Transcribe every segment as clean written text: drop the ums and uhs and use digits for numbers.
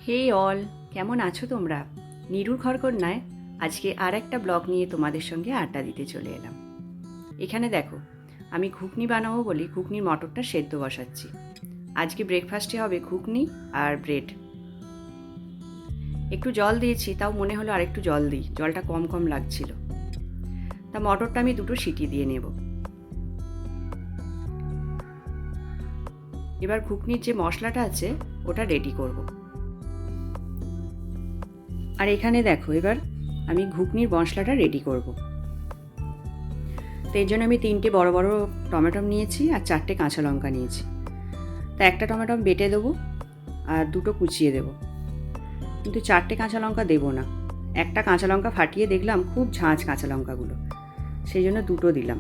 হে all, কেমন আছো তোমরা? নিরুর খড়কন্যায় আজকে আর একটা ব্লগ নিয়ে তোমাদের সঙ্গে আড্ডা দিতে চলে এলাম। এখানে দেখো, আমি ঘুগনি বানাবো বলি ঘুগনির মটরটা সেদ্ধ বসাচ্ছি। আজকে ব্রেকফাস্টে হবে ঘুগনি আর ব্রেড। একটু জল দিয়েছি, তাও মনে হলো আর একটু জল দিই, জলটা কম কম লাগছিল। তা মটরটা আমি দুটো সিটি দিয়ে নেব। এবার ঘুগনির যে মশলাটা আছে ওটা রেডি করব। আর এখানে দেখো, এবার আমি ঘুগনির মশলাটা রেডি করব। তো এর জন্য আমি 3টে বড় বড় টমেটো নিয়েছি আর 4টে কাঁচা লঙ্কা নিয়েছি। তা একটা টমেটো বেটে দেবো আর 2টো কুচিয়ে দেবো, কিন্তু 4টে কাঁচা লঙ্কা দেবো না। একটা কাঁচা লঙ্কা ফাটিয়ে দেখলাম খুব ঝাঁঝ কাঁচা লঙ্কাগুলো, সেই জন্য 2টো দিলাম।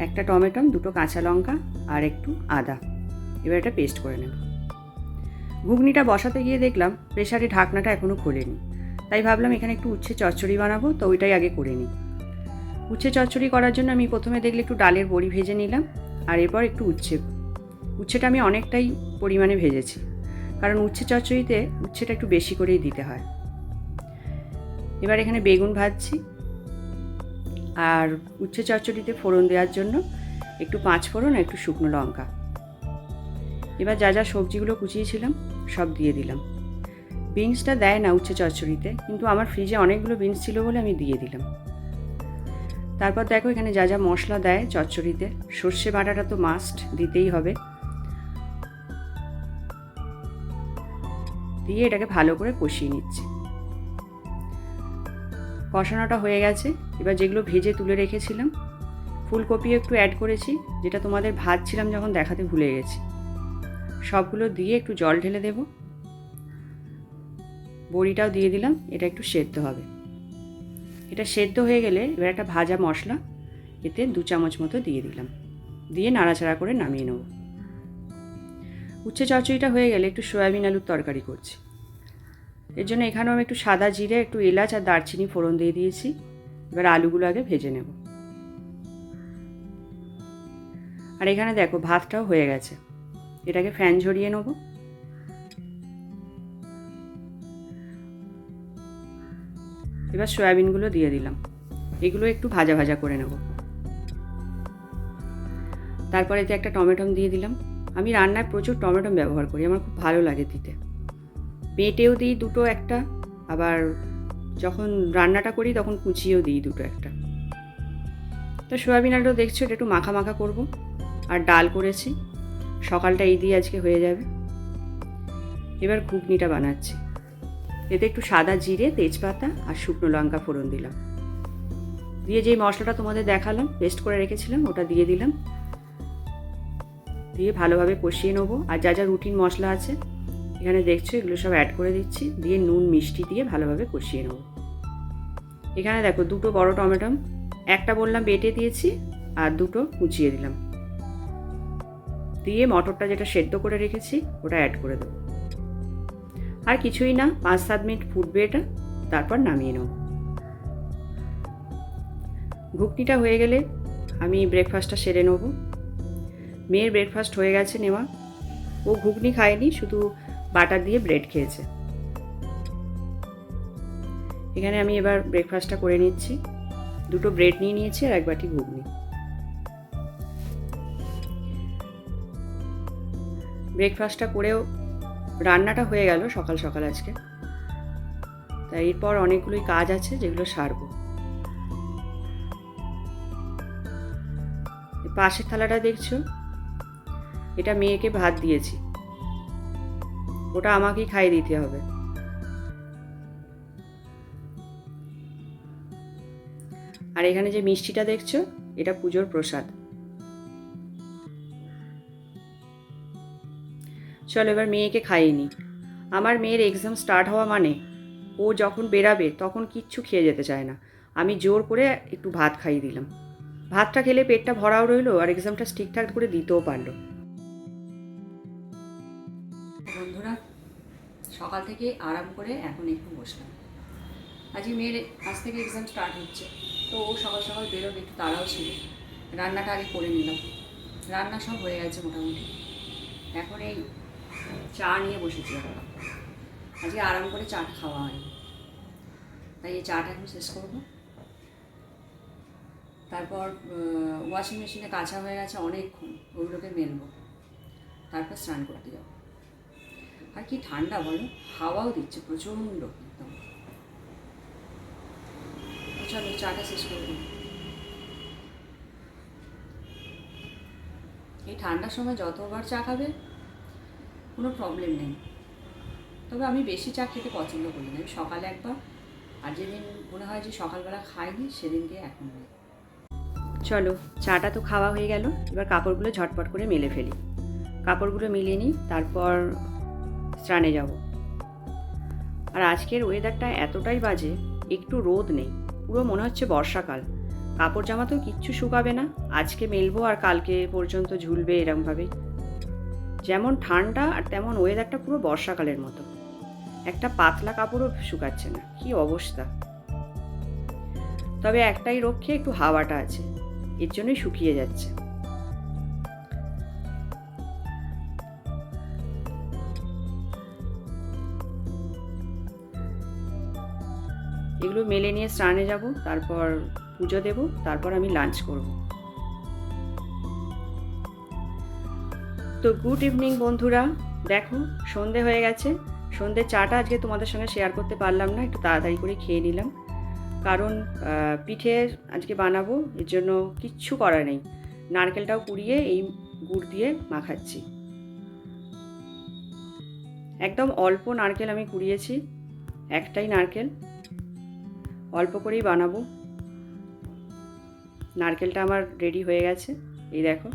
একটা টমেটো, 2টো কাঁচা লঙ্কা আর একটু আদা। এবার এটা পেস্ট করে নেব। ঘুগনিটা বসাতে গিয়ে দেখলাম প্রেসারে ঢাকনাটা এখনও খোলেনি, তাই ভাবলাম এখানে একটু উচ্ছে চচ্চড়ি বানাবো, তো ওইটাই আগে করে নিই। উচ্ছে চচ্চড়ি করার জন্য আমি প্রথমে দেখলে একটু ডালের বড়ি ভেজে নিলাম, আর এরপর একটু উচ্ছেটা আমি অনেকটাই পরিমাণে ভেজেছি, কারণ উচ্ছে চচ্চড়িতে উচ্ছেটা একটু বেশি করেই দিতে হয়। এবার এখানে বেগুন ভাজছি, আর উচ্ছে চচ্চড়িতে ফোড়ন দেওয়ার জন্য একটু 5 ফোড়ন আর একটু শুকনো লঙ্কা। এবার যা যা সবজিগুলো কুচিয়েছিলাম সব দিয়ে দিলাম। বিনসটা দেয় না উচ্ছে চচ্চড়িতে, কিন্তু আমার ফ্রিজে অনেকগুলো বিনস ছিল বলে আমি দিয়ে দিলাম। তারপর দেখো এখানে যা যা মশলা দেয় চচ্চড়িতে, সর্ষে বাটাটা তো মাস্ট দিতেই হবে। দিয়ে এটাকে ভালো করে কষিয়ে নিচ্ছি। কষানোটা হয়ে গেছে। এবার যেগুলো ভেজে তুলে রেখেছিলাম, ফুলকপি একটু অ্যাড করেছি, যেটা তোমাদের ভাজছিলাম যখন দেখাতে ভুলে গেছি। সবগুলো দিয়ে একটু জল ঢেলে দেব। বড়িটাও দিয়ে দিলাম, এটা একটু সেদ্ধ হবে। এটা সেদ্ধ হয়ে গেলে এবার একটা ভাজা মশলা এতে 2 চামচ মতো দিয়ে দিলাম, দিয়ে নাড়াচাড়া করে নামিয়ে নেব। উচ্ছে চচ্চড়িটা হয়ে গেলে একটু সয়াবিন আলুর তরকারি করছি। এর জন্য এখানেও আমি একটু সাদা জিরে, একটু এলাচ আর দারচিনি ফোড়ন দিয়ে দিয়েছি। এবার আলুগুলো আগে ভেজে নেব। আর এখানে দেখো ভাতটাও হয়ে গেছে, এটাকে ফ্যান ঝরিয়ে নেব। এবার সয়াবিনগুলো দিয়ে দিলাম, এগুলো একটু ভাজা ভাজা করে নেব। তারপরে এতে একটা টমেটো দিয়ে দিলাম। আমি রান্নায় প্রচুর টমেটো ব্যবহার করি, আমার খুব ভালো লাগে দিতে। বেটেও দিই 2টো একটা, আবার যখন রান্নাটা করি তখন কুচিয়েও দিই 2টো একটা। তো সয়াবিন আলুটা দেখছো, এটা একটু মাখা মাখা করব। আর ডাল করেছি, সকালটা এই দিয়ে আজকে হয়ে যাবে। এবার ঘুগনিটা বানাচ্ছি। এতে একটু সাদা জিরে, তেজপাতা আর শুকনো লঙ্কা ফোড়ন দিলাম, দিয়ে যেই মশলাটা তোমাদের দেখালাম পেস্ট করে রেখেছিলাম ওটা দিয়ে দিলাম। দিয়ে ভালোভাবে কষিয়ে নেবো। আর যা যা রুটিন মশলা আছে এখানে দেখছো এগুলো সব অ্যাড করে দিচ্ছি, দিয়ে নুন মিষ্টি দিয়ে ভালোভাবে কষিয়ে নেব। এখানে দেখো 2টো বড় টমেটো, একটা বললাম বেটে দিয়েছি আর 2টো কুচিয়ে দিলাম। দিয়ে মটরটা যেটা সেদ্ধ করে রেখেছি ওটা অ্যাড করে দেবো। আর কিছুই না, 5-7 মিনিট ফুটবে এটা, তারপর নামিয়ে নেব। ঘুগনিটা হয়ে গেলে আমি ব্রেকফাস্টটা সেরে নেব। মেয়ের ব্রেকফাস্ট হয়ে গেছে নেওয়া, ও ঘুগনি খায়নি, শুধু বাটার দিয়ে ব্রেড খেয়েছে। এখানে আমি এবার ব্রেকফাস্টটা করে নিচ্ছি। 2টো ব্রেড নিয়ে নিয়েছি আর 1 বাটি ঘুগনি। ব্রেকফাস্টটা করেও রান্নাটা হয়ে গেল সকাল সকাল আজকে। তাই এরপর অনেকগুলোই কাজ আছে যেগুলো সারবো। পাশের থালাটা দেখছো, এটা মেয়েকে ভাত দিয়েছি, ওটা আমাকেই খাইয়ে দিতে হবে। আর এখানে যে মিষ্টিটা দেখছো এটা পুজোর প্রসাদ। চলো এবার মেয়েকে খাইয়ে নিই। আমার মেয়ের এক্সাম স্টার্ট হওয়া মানে ও যখন বেরাবে তখন কিচ্ছু খেয়ে যেতে চায় না। আমি জোর করে একটু ভাত খাইয়ে দিলাম। ভাতটা খেলে পেটটা ভরাও রইলো আর এক্সামটা ঠিকঠাক করে দিতেও পারলো। বন্ধুরা, সকাল থেকে আরাম করে এখন একটু বসলাম। আজকে মেয়ের আজ থেকে এক্সাম স্টার্ট হচ্ছে, তো ও সকাল সকাল বেরোবে, একটু তাড়াও ছিল। রান্নাটা আগে করে নিলাম, রান্না সব হয়ে গেছে মোটামুটি। এখন এই চা নিয়ে বসেছি। আজকে আরাম করে চাটা খাওয়া হয়নি, তাই এই চাটা এখন শেষ করবো। তারপর ওয়াশিং মেশিনে কাঁচা হয়ে গেছে অনেকক্ষণ, ওগুলোকে মেলবো, তারপর স্নান করতে যাবো। আর কি ঠান্ডা বলো, হাওয়াও দিচ্ছে প্রচণ্ড একদম। চলো চাটা শেষ করে দিই। এই ঠান্ডার সময় যতবার চা খাবে কোনো প্রবলেম নেই, তবে আমি বেশি চা খেতে পছন্দ করি না। আমি সকালে একবার, আর যেদিন মনে হয় যে সকালবেলা খাইনি সেদিনকে এখন নেই। চলো চাটা তো খাওয়া হয়ে গেল, এবার কাপড়গুলো ঝটপট করে মেলে ফেলি। কাপড়গুলো মিলিয়ে নিই, তারপর স্নানে যাব। আর আজকের ওয়েদারটা এতটাই বাজে, একটু রোদ নেই, পুরো মনে হচ্ছে বর্ষাকাল। কাপড় জামা তো কিচ্ছু শুকাবে না, আজকে মেলবো আর কালকে পর্যন্ত ঝুলবে এরমভাবেই। যেমন ঠান্ডা আর তেমন ওয়েদারটা পুরো বর্ষাকালের মতো। একটা পাতলা কাপড়ও শুকাচ্ছে না, কি অবস্থা। তবে একটাই রক্ষে, একটু হাওয়াটা আছে, এর জন্যই শুকিয়ে যাচ্ছে। এগুলো মেলে নিয়ে স্নানে যাব, তারপর পুজো দেব, তারপর আমি লাঞ্চ করব। তো গুড ইভিনিং বন্ধুরা, দেখো সন্ধে হয়ে গেছে। সন্ধ্যের চাটা আজকে তোমাদের সঙ্গে শেয়ার করতে পারলাম না, একটু তাড়াতাড়ি করে খেয়ে নিলাম, কারণ পিঠে আজকে বানাবো, এর জন্য কিচ্ছু করা নেই। নারকেলটাও কুড়িয়ে এই গুড় দিয়ে মাখাচ্ছি। একদম অল্প নারকেল আমি কুড়িয়েছি, একটাই নারকেল, অল্প করেই বানাবো। নারকেলটা আমার রেডি হয়ে গেছে, এই দেখো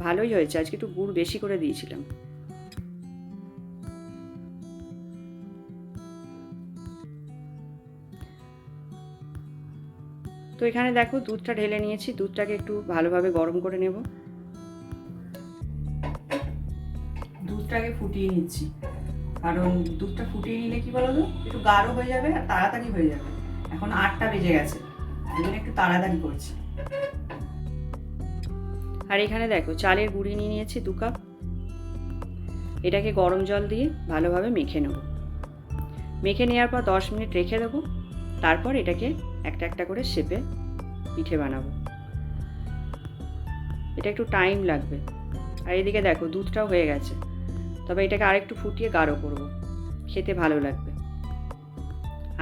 ভালোই হয়েছে। আজকে একটু গুড় বেশি করে দিয়েছিলাম। তো এখানে দেখো দুধটা ঢেলে নিয়েছি, দুধটাকে একটু ভালোভাবে গরম করে নেব। দুধটাকে ফুটিয়ে নিচ্ছি, কারণ দুধটা ফুটিয়ে নিলে কি বলো তো, একটু গাঢ় হয়ে যাবে আর তাড়াতাড়ি হয়ে যাবে। এখন 8টা বেজে গেছে, এই জন্য একটু তাড়াতাড়ি করছি। আর এখানে দেখো চালের গুঁড়ি নিয়ে নিয়েছি 2 কাপ। এটাকে গরম জল দিয়ে ভালোভাবে মেখে নেব। মেখে নেওয়ার পর 10 মিনিট রেখে দেবো, তারপর এটাকে একটা একটা করে শেপে পিঠে বানাবো। এটা একটু টাইম লাগবে। আর এদিকে দেখো দুধটাও হয়ে গেছে, তবে এটাকে আরেকটু ফুটিয়ে গাঢ় করব, খেতে ভালো লাগবে।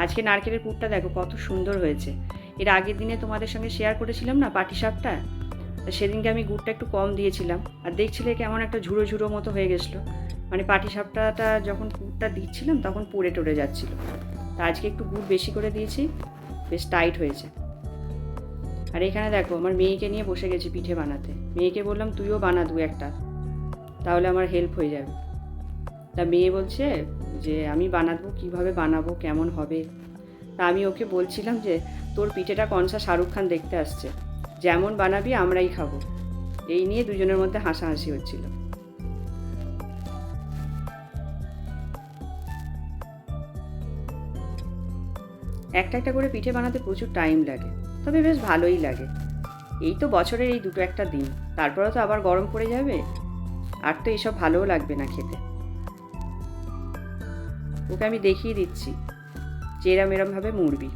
আজকে নারকেলের পুরটা দেখো কত সুন্দর হয়েছে। এর আগের দিনে তোমাদের সঙ্গে শেয়ার করেছিলাম না পাটিসাপটা, সেদিনকে আমি গুড়টা একটু কম দিয়েছিলাম, আর দেখছিলে কেমন একটা ঝুড়ো ঝুড়ো মতো হয়ে গেছিলো। মানে পাটিসাপটাটা যখন গুড়টা দিচ্ছিলাম তখন পড়ে টরে যাচ্ছিলো। তা আজকে একটু গুড় বেশি করে দিয়েছি, বেশ টাইট হয়েছে। আর এখানে দেখো আমার মেয়েকে নিয়ে বসে গেছি পিঠে বানাতে। মেয়েকে বললাম তুইও বানা 2-1টা, তাহলে আমার হেল্প হয়ে যাবে। তা মেয়ে বলছে যে আমি বানাবো, কিভাবে বানাবো, কেমন হবে। তা আমি ওকে বলছিলাম যে তোর পিঠেটা কনসা শাহরুখ খান দেখতে আসছে, যেমন বানাবি আমরাই খাবো। এই নিয়ে দুজনের মধ্যে হাসাহাসি হচ্ছিল। একটা একটা করে পিঠে বানাতে প্রচুর টাইম লাগে, তবে বেশ ভালোই লাগে। এই তো বছরের এই 2-1টা দিন, তারপরে তো আবার গরম পড়ে যাবে, আর তো এইসব ভালোও লাগবে না খেতে। ওকে আমি দেখিয়ে দিচ্ছি যে এরমভাবে মুড়বি।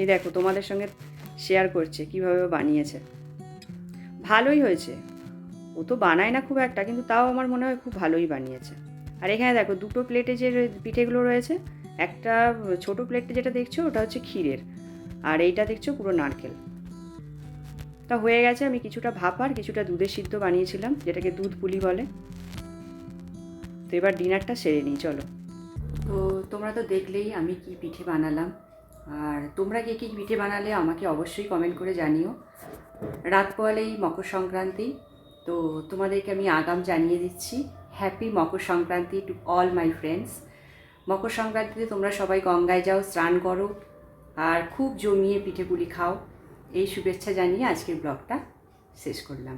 এই দেখো তোমাদের সঙ্গে শেয়ার করছে কীভাবে বানিয়েছে। ভালোই হয়েছে। ও তো বানায় না খুব একটা, কিন্তু তাও আমার মনে হয় খুব ভালোই বানিয়েছে। আর এখানে দেখো 2টো প্লেটে যে পিঠেগুলো রয়েছে, একটা ছোট প্লেটে যেটা দেখছো ওটা হচ্ছে ক্ষীরের, আর এইটা দেখছো পুরো নারকেল। তা হয়ে গেছে। আমি কিছুটা ভাপা আর কিছুটা দুধের সিদ্ধ বানিয়েছিলাম, যেটাকে দুধ পুলি বলে। তো এবার ডিনারটা সেরে নিই, চলো। তো তোমরা তো দেখলেই আমি কি পিঠে বানালাম, আর তোমরা কে কী পিঠে বানালে আমাকে অবশ্যই কমেন্ট করে জানিও। রাত পোয়ালেই মকর সংক্রান্তি, তো তোমাদেরকে আমি আগাম জানিয়ে দিচ্ছি happy Makar Sankranti to all my friends. মকর সংক্রান্তিতে তোমরা সবাই গঙ্গায় যাও, স্নান করো, আর খুব জমিয়ে পিঠেপুলি খাও। এই শুভেচ্ছা জানিয়ে আজকের ব্লগটা শেষ করলাম।